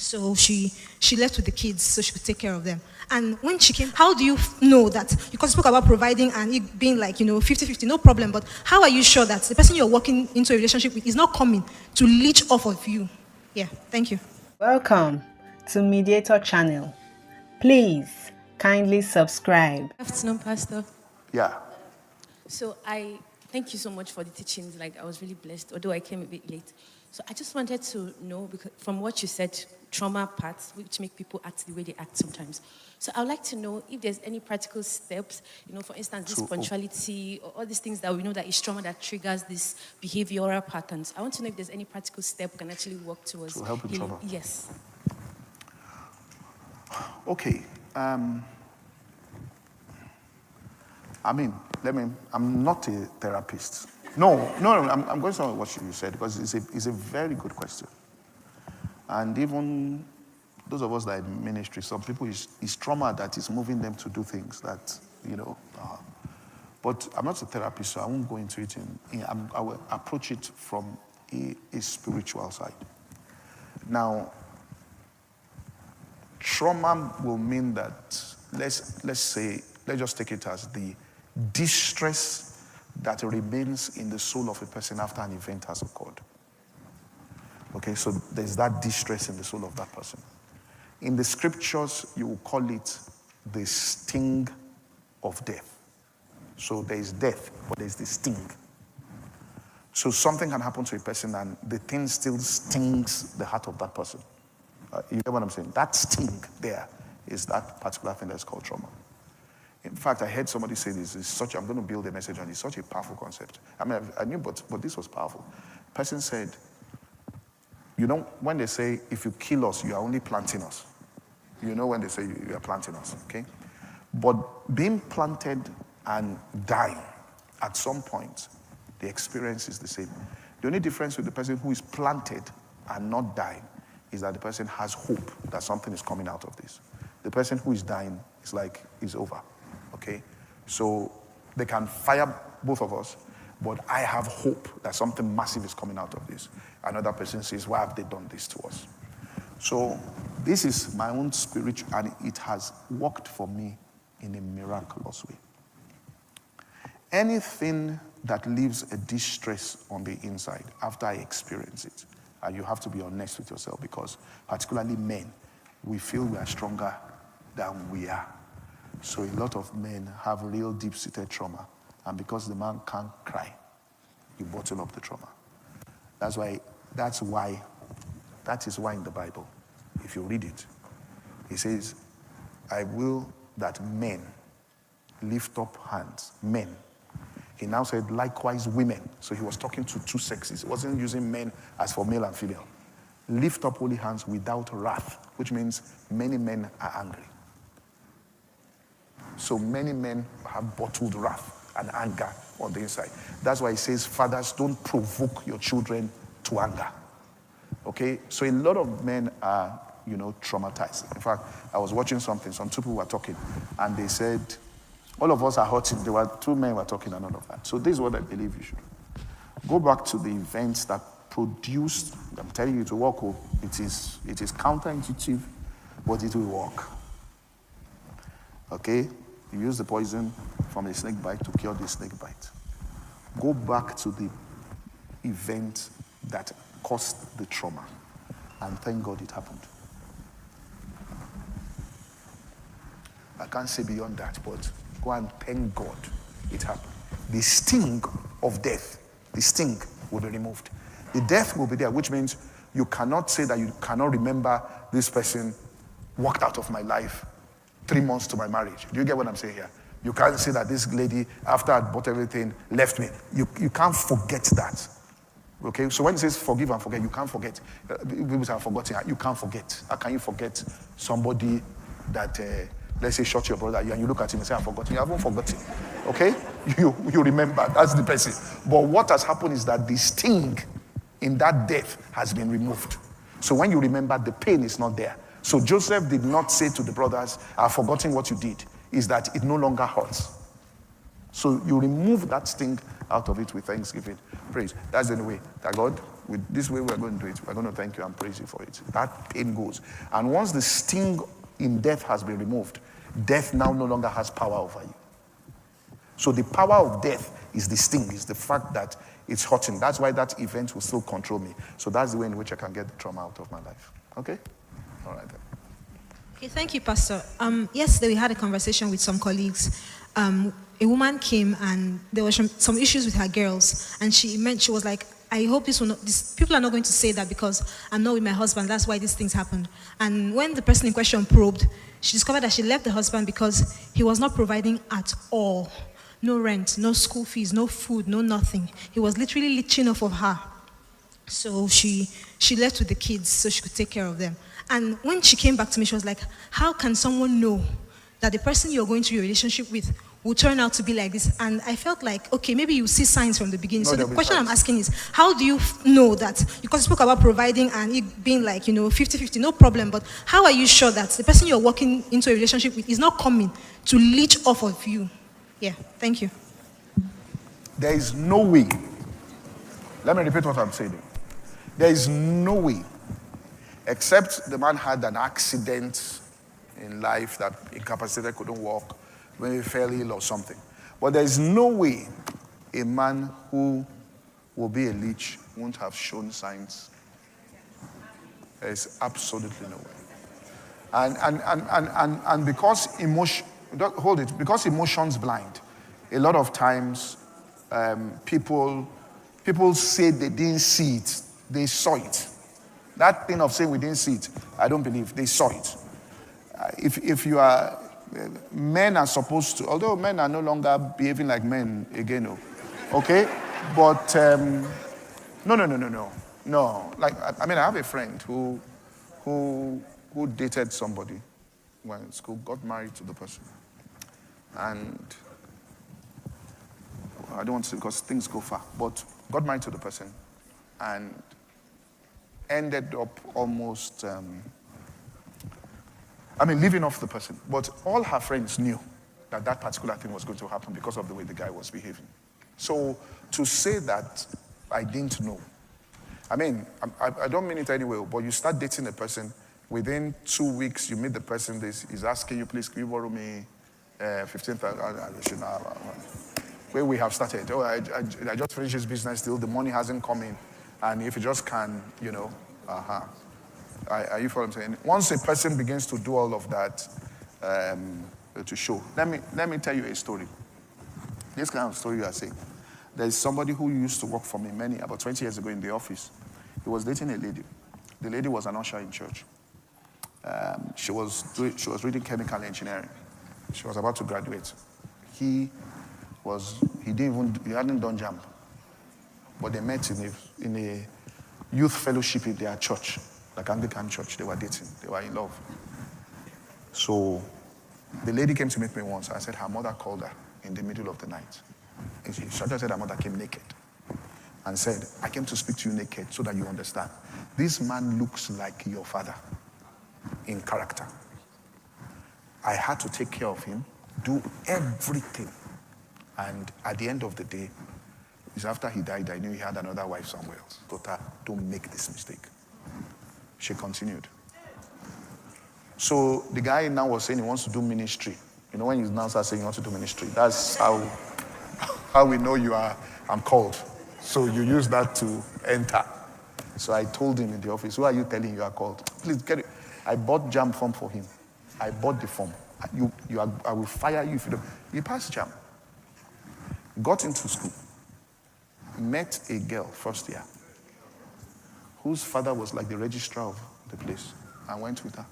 So she left with the kids so she could take care of them. And when she came, how do you know that? Because you spoke about providing and it being like, 50-50, no problem. But how are you sure that the person you're walking into a relationship with is not coming to leech off of you? Yeah, thank you. Welcome to Mediator Channel. Please kindly subscribe. Good afternoon, Pastor. Yeah. So I thank you so much for the teachings. Like, I was really blessed, although I came a bit late. So I just wanted to know, because from what you said, trauma parts which make people act the way they act sometimes. So I would like to know if there's any practical steps, for instance, this punctuality or all these things that we know that is trauma that triggers these behavioral patterns. I want to know if there's any practical step we can actually work towards to help with healing. trauma. Yes. Okay. I'm not a therapist. No, I'm going somewhere with what you said, because it's a very good question. And even those of us that are in ministry, some people, it's trauma that is moving them to do things that, but I'm not a therapist, so I won't go into it. I will approach it from a spiritual side. Now, trauma will mean that, let's just take it as the distress that remains in the soul of a person after an event has occurred. Okay, so there's that distress in the soul of that person. In the scriptures, you will call it the sting of death. So there is death, but there's the sting. So something can happen to a person and the thing still stings the heart of that person. You get what I'm saying? That sting there is that particular thing that's called trauma. In fact, I heard somebody say this. I'm going to build a message on it. It's such a powerful concept. I knew, but this was powerful. Person said, when they say, if you kill us, you are only planting us. When they say you are planting us, okay? But being planted and dying, at some point, the experience is the same. The only difference with the person who is planted and not dying is that the person has hope that something is coming out of this. The person who is dying is like, it's over. Okay, so they can fire both of us, but I have hope that something massive is coming out of this. Another person says, why have they done this to us? So this is my own spiritual, and it has worked for me in a miraculous way. Anything that leaves a distress on the inside after I experience it, and you have to be honest with yourself, because particularly men, we feel we are stronger than we are. So a lot of men have real deep-seated trauma, and because the man can't cry, you bottle up the trauma. That is why in the Bible, if you read it, it says, I will that men lift up hands. Men. He now said, likewise women. So he was talking to two sexes. He wasn't using men as for male and female. Lift up holy hands without wrath, which means many men are angry. So many men have bottled wrath and anger on the inside. That's why he says, fathers, don't provoke your children to anger. Okay? So a lot of men are, traumatized. In fact, I was watching something, some two people were talking, and they said, all of us are hurting. There were two men were talking and all of that. So this is what I believe you should do. Go back to the events that produced, I'm telling you to work. It is counterintuitive, but it will work. Okay? You use the poison from a snake bite to cure the snake bite. Go back to the event that caused the trauma, and thank God it happened. I can't say beyond that, but go and thank God it happened. The sting of death, the sting will be removed. The death will be there, which means you cannot say that you cannot remember this person walked out of my life 3 months to my marriage. Do you get what I'm saying here? You can't say that this lady, after I bought everything, left me. You can't forget that. Okay? So when it says forgive and forget, you can't forget. People say, I've forgotten. You can't forget. How can you forget somebody that, let's say, shot your brother, and you look at him and say, I've forgotten. You haven't forgotten. Okay? You remember. That's the person. But what has happened is that the sting in that death has been removed. So when you remember, the pain is not there. So Joseph did not say to the brothers, I've forgotten what you did. Is that it no longer hurts. So you remove that sting out of it with thanksgiving. Praise. That's the only way that God with this way we're going to do it. We're going to thank you and praise you for it. That pain goes. And once the sting in death has been removed, death now no longer has power over you. So the power of death is the sting, is the fact that it's hurting. That's why that event will still control me. So that's the way in which I can get the trauma out of my life. Okay? All right then. Okay, thank you, Pastor. Yesterday we had a conversation with some colleagues. A woman came and there were some issues with her girls, and she was like, I hope people are not going to say that because I'm not with my husband, that's why these things happened. And when the person in question probed, she discovered that she left the husband because he was not providing at all. No rent, no school fees, no food, no nothing. He was literally leeching off of her. So she left with the kids so she could take care of them. And when she came back to me, she was like, how can someone know that the person you're going through your relationship with will turn out to be like this? And I felt like, okay, maybe you see signs from the beginning. No, so the question signs. I'm asking is, how do you know that? Because you spoke about providing and it being like, 50-50, no problem. But how are you sure that the person you're walking into a relationship with is not coming to leech off of you? Yeah, thank you. There is no way. Let me repeat what I'm saying. There is no way, except the man had an accident in life that incapacitated, couldn't walk, when he fell ill or something. But there is no way a man who will be a leech won't have shown signs. There is absolutely no way. And because because emotions blind, a lot of times people say they didn't see it, they saw it. That thing of saying we didn't see it, I don't believe. They saw it. If you are, men are supposed to, although men are no longer behaving like men again, okay? But no. Like I have a friend who dated somebody when in school, got married to the person, and I don't want to say because things go far, but got married to the person and ended up almost, living off the person. But all her friends knew that particular thing was going to happen because of the way the guy was behaving. So to say that I didn't know, I don't mean it anyway, but you start dating a person, within 2 weeks you meet the person, he's asking you, please, can you borrow me 15,000? Where we have started. I just finished this business still, the money hasn't come in. And if you just can, Are you following what I'm saying? Once a person begins to do all of that, to show. Let me tell you a story. This kind of story you are saying. There's somebody who used to work for me about 20 years ago in the office. He was dating a lady. The lady was an usher in church. She was reading chemical engineering. She was about to graduate. He hadn't done JAMB. But they met in a youth fellowship in their church, like Anglican church. They were dating. They were in love. So the lady came to meet me once. I said her mother called her in the middle of the night. And she said her mother came naked and said, I came to speak to you naked so that you understand. This man looks like your father in character. I had to take care of him, do everything. And at the end of the day, it's after he died, I knew he had another wife somewhere else. Daughter, don't make this mistake. She continued. So the guy now was saying he wants to do ministry. When you now start saying you want to do ministry, that's how we know I'm called. So you use that to enter. So I told him in the office, who are you telling you are called? Please get it. I bought JAMB form for him. I bought the form. I will fire you if you don't. He passed JAMB. Got into school. Met a girl first year whose father was like the registrar of the place and went with her.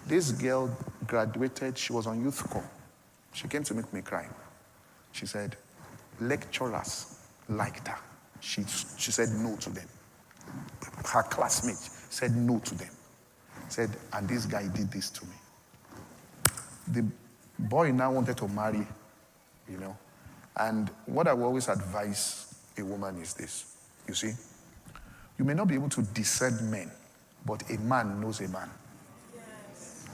This girl graduated. She was on youth corps. She came to meet me crying. She said, lecturers liked her. She said no to them. Her classmates said no to them. Said, and this guy did this to me. The boy now wanted to marry, And what I will always advise a woman is this. You see, you may not be able to discern men, but a man knows a man. Yes.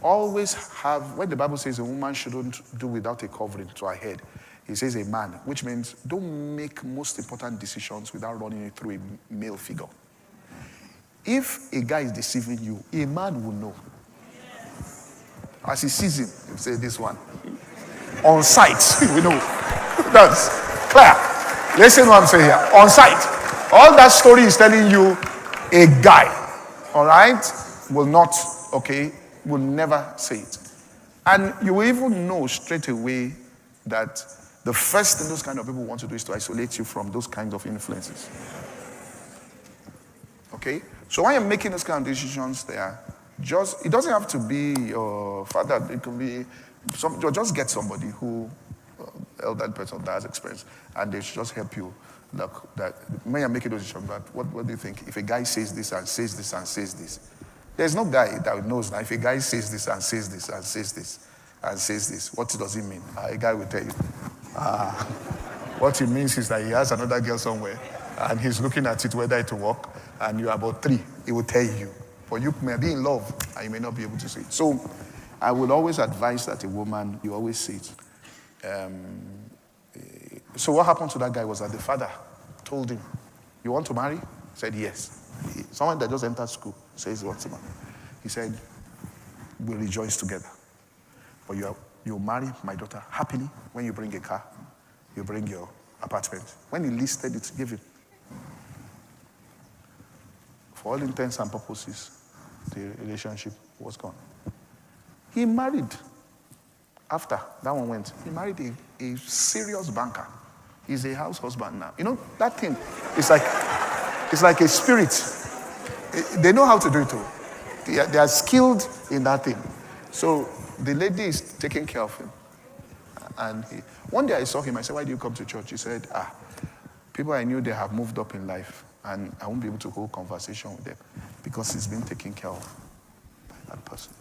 Always have, when the Bible says a woman shouldn't do without a covering to her head, He says a man, which means don't make most important decisions without running it through a male figure. If a guy is deceiving you, a man will know. As he sees him, he'll say this one. On sight, we know. That's clear. Listen what I'm saying here. On sight. All that story is telling you a guy, all right, will not, okay, will never say it. And you will even know straight away that the first thing those kind of people want to do is to isolate you from those kind of influences. Okay? So when you're making those kind of decisions there, it doesn't have to be your father. It can be, just get somebody who, elderly person that has experience, and they should just help you. Look, that when you're making those decisions, what do you think? If a guy says this and says this and says this, there's no guy that knows that if a guy says this and says this and says this and says this, what does it mean? A guy will tell you. What it means is that he has another girl somewhere, and he's looking at it whether it will work, and you're about 3, he will tell you. But you may be in love, and you may not be able to say it. So I would always advise that a woman, you always say it. So what happened to that guy was that the father told him, you want to marry? He said, yes. Someone that just entered school says he wants to marry. He said, we'll rejoice together. But you'll marry my daughter happily when you bring a car, you bring your apartment. When he listed it, give him. For all intents and purposes, the relationship was gone. He married. After that one went, he married a serious banker. He's a house husband now. You know, that thing, it's like a spirit. They know how to do it too. They are skilled in that thing. So the lady is taking care of him. And one day I saw him, I said, why do you come to church? He said, people I knew, they have moved up in life, and I won't be able to hold conversation with them because he's been taken care of by that person.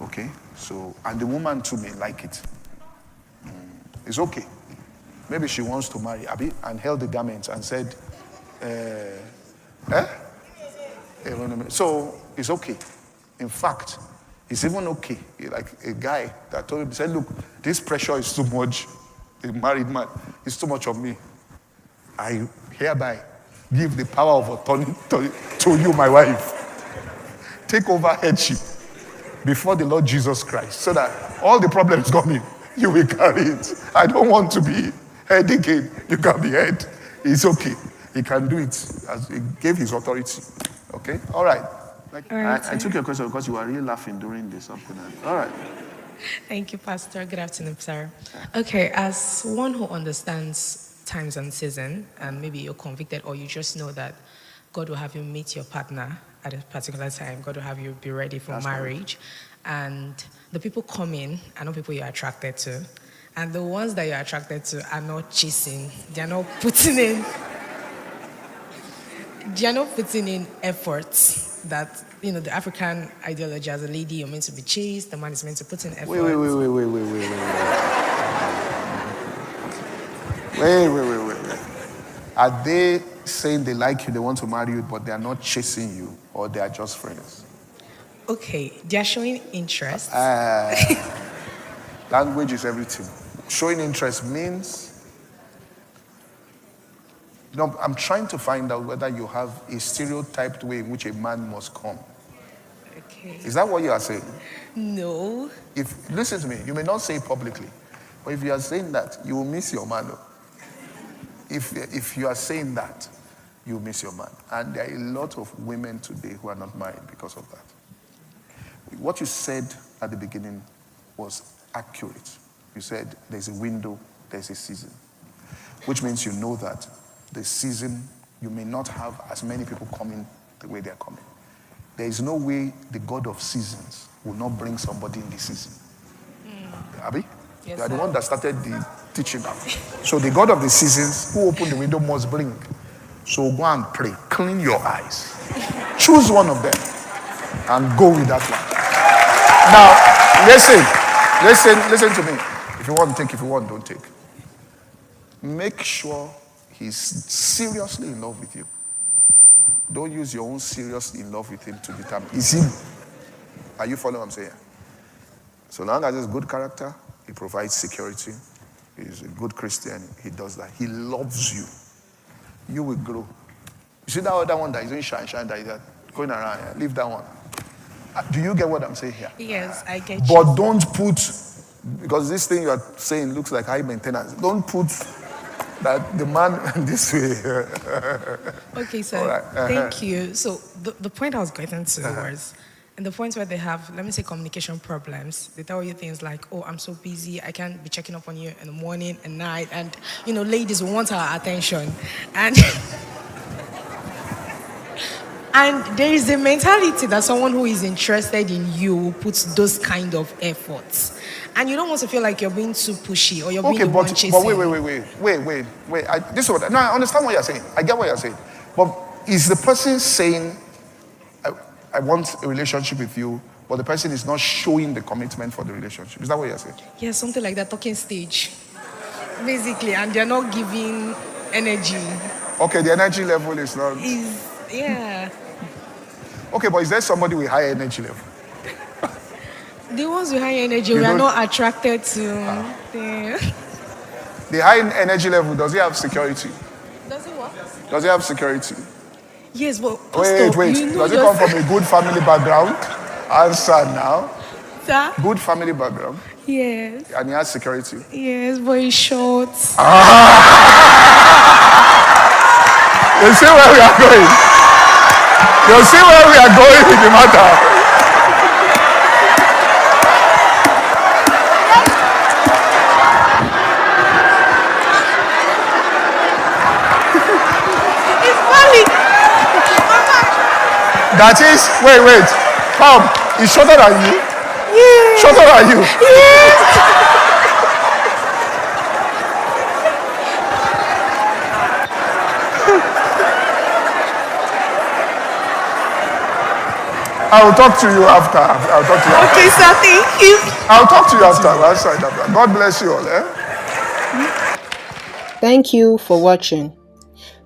Okay? So, and the woman too may like it. It's okay. Maybe she wants to marry Abi and held the garments and said, So it's okay. In fact, it's even okay. Like a guy that told him, said, look, this pressure is too much. A married man, it's too much of me. I hereby give the power of attorney to you, my wife. Take over headship before the Lord Jesus Christ, so that all the problems coming, you will carry it. I don't want to be head again. You can be head. It's okay. He can do it as he gave his authority. Okay? All right. I took your question because you were really laughing during this. All right. Thank you, Pastor. Good afternoon, sir. Okay, as one who understands times and season, and maybe you're convicted or you just know that God will have you meet your partner at a particular time. God will have you be ready for marriage. And the people coming are not people you're attracted to. And the ones that you're attracted to are not chasing. They're not putting in efforts that, the African ideology as a lady, you're meant to be chased, the man is meant to put in effort. Wait. Are they saying they like you, they want to marry you, but they are not chasing you, or they are just friends? Okay, they are showing interest. Language is everything. Showing interest means, I'm trying to find out whether you have a stereotyped way in which a man must come. Okay. Is that what you are saying? No. Listen to me, you may not say it publicly, but if you are saying that, you will miss your man. If you are saying that, you will miss your man. And there are a lot of women today who are not married because of that. What you said at the beginning was accurate. You said there's a window, there's a season, which means you know that the season, you may not have as many people coming the way they're coming. There is no way the God of seasons will not bring somebody in the season. Abi? Yes, you are the sir. one that started the teaching now. So the God of the seasons who opened the window must bring. So go and pray. Clean your eyes. Choose one of them and go with that one. Now, listen to me. If you want, take. If you want, don't take. Make sure he's seriously in love with you. Don't use your own seriously in love with him to determine. Is he? Are you following what I'm saying? So long as it's good character, he provides security, He's a good Christian. He does that. He loves you. You will grow. You see that other one that is doing shine, that is going around here? Leave that one. Do you get what I'm saying here? Yes, I get you. But don't put, because this thing you are saying looks like high maintenance. Don't put that the man this way. Okay, sir. All right. Thank you. So the point I was getting to was, in the points where they have, let me say, communication problems, they tell you things like, oh, I'm so busy, I can't be checking up on you in the morning and night, and, ladies will want our attention. And and there is a mentality that someone who is interested in you puts those kind of efforts. And you don't want to feel like you're being too pushy or you're being the one chasing. But wait. This is what, no, I understand what you're saying. I get what you're saying. But is the person saying, I want a relationship with you, but the person is not showing the commitment for the relationship? Is that what you're saying? Yeah, something like that, talking stage. Basically, and they're not giving energy. Okay, the energy level is not... Yeah. Okay, but is there somebody with high energy level? The ones with high energy, we are not attracted to. The high energy level, does he have security? Does it what? Does he have security? Yes, but... Wait. Does he come from a good family background? Answer now. Sir? Good family background. Yes. And he has security. Yes, but he's short. You see where we are going? You see where we are going with the matter? That is, wait. Come, he's shorter than you? Yes. Shorter than you? Yes. I will talk to you after. Okay, sir, thank you. I'll talk to you after. God bless you all. Thank you for watching.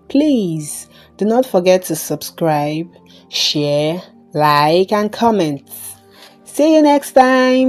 Please do not forget to subscribe, share, like, and comment. See you next time.